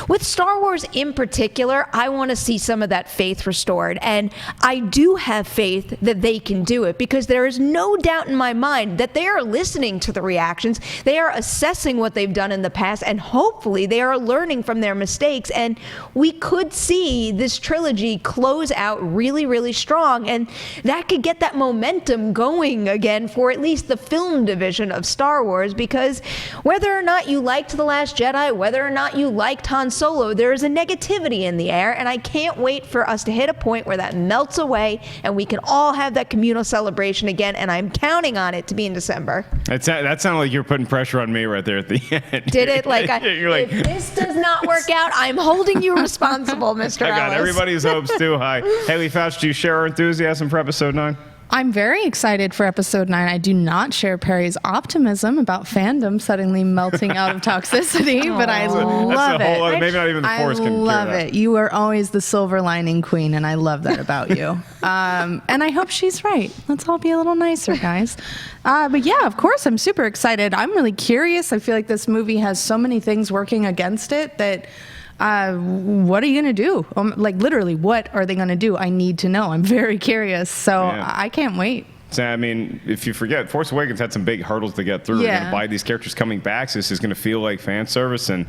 with Star Wars in particular, I want to see some of that faith restored. And I do have faith that they can do it, because there is no doubt in my mind that they are listening to the reactions. They are assessing what they've done in the past, and hopefully they are learning from their mistakes. And we could see this trilogy close out really, really strong. And that could get that momentum going again for at least the film division of Star Wars. Because whether or not you liked The Last Jedi, whether or not you liked Han Solo, there is a negativity in the air, and I can't wait for us to hit a point where that melts away and we can all have that communal celebration again, and I'm counting on it to be in December. That sounded like you're putting pressure on me right there at the end. Did it? If this does not work out, I'm holding you responsible, Mr. I got Ellis. everybody's hopes too high. Haleigh, Foutch, do you share our enthusiasm for Episode 9? I'm very excited for Episode 9. I do not share Perri's optimism about fandom suddenly melting out of toxicity, but I love it. Maybe not even the Force can cure that. I love it. You are always the silver lining queen, and I love that about you. And I hope she's right. Let's all be a little nicer, guys. But yeah, of course, I'm super excited. I'm really curious. I feel like this movie has so many things working against it that... what are you going to do? Literally, what are they going to do? I need to know. I'm very curious. So I can't wait. So, I mean, if you forget, Force Awakens had some big hurdles to get through. Yeah. We're going to buy these characters coming back, so this is going to feel like fan service. And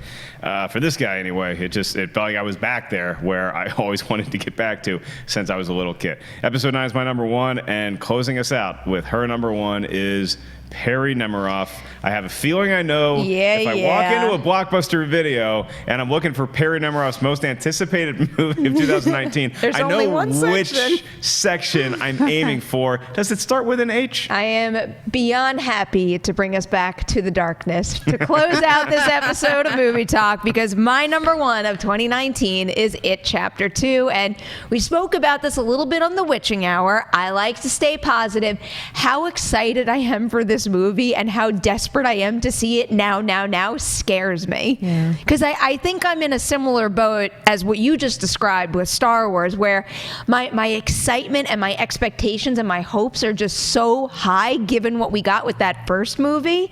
for this guy, anyway, it felt like I was back there where I always wanted to get back to since I was a little kid. Episode 9 is my number one, and closing us out with her number one is Perri Nemiroff. I have a feeling I know if I walk into a Blockbuster video and I'm looking for Perri Nemiroff's most anticipated movie of 2019, There's I know only one which section I'm aiming for. Does it start with an H? I am beyond happy to bring us back to the darkness to close out this episode of Movie Talk, because my number one of 2019 is It Chapter 2. And we spoke about this a little bit on the Witching Hour. I like to stay positive. How excited I am for this movie and how desperate I am to see it now scares me. Because I think I'm in a similar boat as what you just described with Star Wars, where my excitement and my expectations and my hopes are just so high given what we got with that first movie.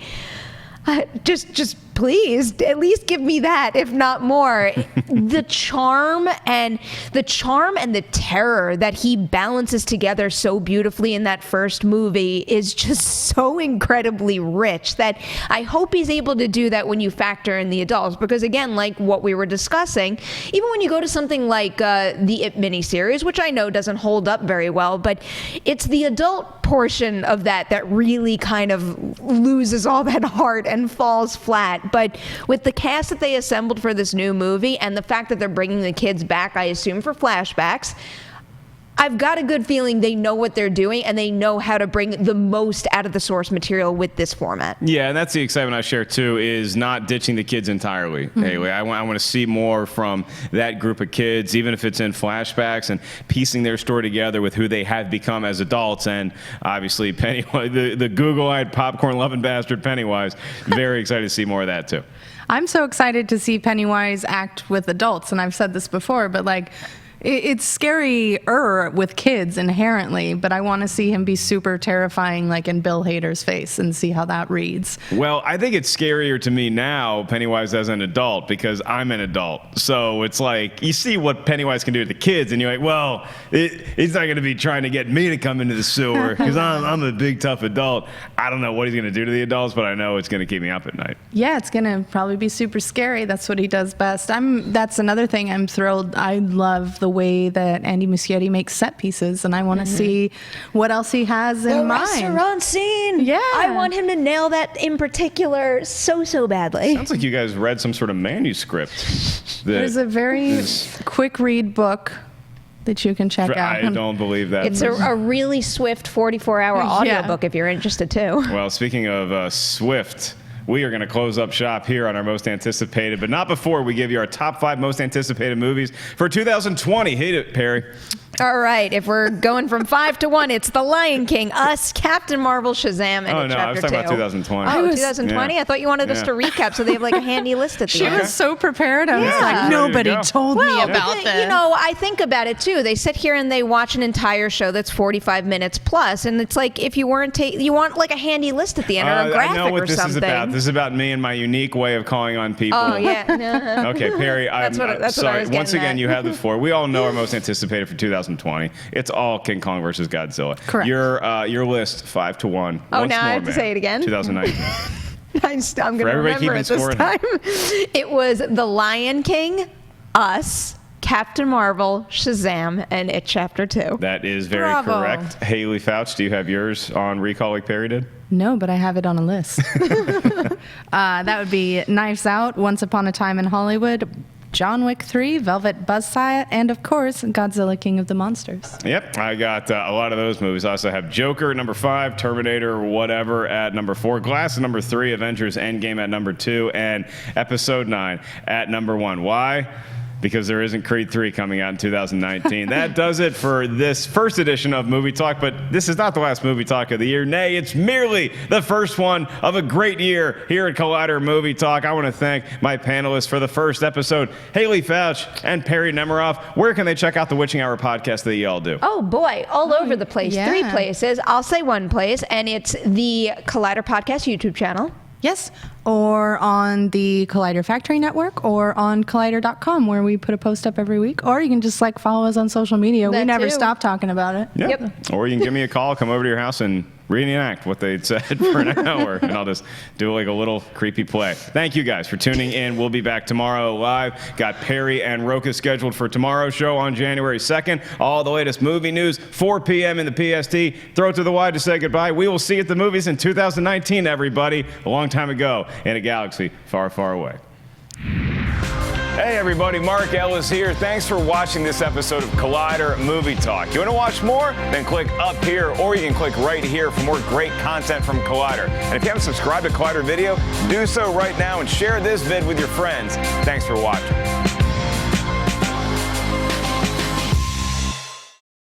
Just please, at least give me that, if not more. The charm and the terror that he balances together so beautifully in that first movie is just so incredibly rich that I hope he's able to do that when you factor in the adults. Because again, like what we were discussing, even when you go to something like the It miniseries, which I know doesn't hold up very well, but it's the adult portion of that really kind of loses all that heart and falls flat. But with the cast that they assembled for this new movie and the fact that they're bringing the kids back, I assume for flashbacks, I've got a good feeling they know what they're doing and they know how to bring the most out of the source material with this format. Yeah, and that's the excitement I share too, is not ditching the kids entirely. Haleigh, I want to see more from that group of kids, even if it's in flashbacks and piecing their story together with who they have become as adults. And obviously Pennywise, the Google-eyed popcorn-loving bastard Pennywise, very excited to see more of that too. I'm so excited to see Pennywise act with adults, and I've said this before, but like, it's scarier with kids inherently, but I want to see him be super terrifying, like in Bill Hader's face, and see how that reads. Well, I think it's scarier to me now, Pennywise as an adult, because I'm an adult. So it's like, you see what Pennywise can do to the kids, and you're like, well, he's not going to be trying to get me to come into the sewer, because I'm a big, tough adult. I don't know what he's going to do to the adults, but I know it's going to keep me up at night. Yeah, it's going to probably be super scary. That's what he does best. That's another thing I'm thrilled. I love the way that Andy Muschietti makes set pieces, and I want to see what else he has in mind. The restaurant scene. Yeah. I want him to nail that in particular so badly. Sounds like you guys read some sort of manuscript. There's a very quick read book that you can check out. I don't believe that. It's a really swift 44-hour audiobook if you're interested too. Well, speaking of swift, we are going to close up shop here on our most anticipated, but not before we give you our top 5 most anticipated movies for 2020. Hit it, Perri. All right, if we're going from 5 to 1, it's The Lion King, Us, Captain Marvel, Shazam, and Oh, no, Chapter 2. I was talking about 2020. Oh, 2020? Yeah. I thought you wanted us to recap so they have like a handy list at the She end. was so prepared. I was like, Ready to nobody go. told me about this. You know, I think about it too. They sit here and they watch an entire show that's 45 minutes plus, and it's like if you weren't you want like a handy list at the end or a graphic I know what or this something. is about. This is about me and my unique way of calling on people. Oh yeah. Okay, Perri, That's what I sorry. was Once getting again, at. you have the floor. We all know our most anticipated for 2020. It's all King Kong versus Godzilla. Correct. Your list 5 to 1. Oh, Once now I more, have to man. say it again? 2019. I'm going to everybody remember keeping it this score. time. It was The Lion King, Us, Captain Marvel, Shazam, and It Chapter 2. That is very Bravo. correct. Haleigh Foutch, do you have yours on recall like Perri did? No, but I have it on a list. That would be Knives Out, Once Upon a Time in Hollywood, John Wick 3, Velvet Buzzsaw, and of course, Godzilla King of the Monsters. Yep, I got a lot of those movies. I also have Joker at number 5, Terminator, whatever at number 4, Glass at number 3, Avengers Endgame at number 2, and Episode 9 at number 1. Why? Because there isn't Creed 3 coming out in 2019. That does it for this first edition of Movie Talk, but this is not the last Movie Talk of the year. Nay, it's merely the first one of a great year here at Collider Movie Talk. I want to thank my panelists for the first episode, Haleigh Foutch and Perri Nemiroff. Where can they check out the Witching Hour podcast that you all do? Oh boy, all over the place. Yeah. 3 places. I'll say one place, and it's the Collider Podcast YouTube channel. Yes, or on the Collider Factory Network, or on Collider.com, where we put a post up every week. Or you can just follow us on social media. We That never too. stop talking about it. Yeah. Yep. Or you can give me a call, come over to your house and reenact what they said for an hour, and I'll just do like a little creepy play. Thank you guys for tuning in. We'll be back tomorrow live. Got Perri and Rocha scheduled for tomorrow's show on January 2nd. All the latest movie news, 4 p.m. in the PST. Throw it to the wide to say goodbye. We will see you at the movies in 2019, everybody. A long time ago in a galaxy far, far away. Hey everybody, Mark Ellis here. Thanks for watching this episode of Collider Movie Talk. You want to watch more? Then click up here, or you can click right here for more great content from Collider. And if you haven't subscribed to Collider Video, do so right now and share this vid with your friends. Thanks for watching.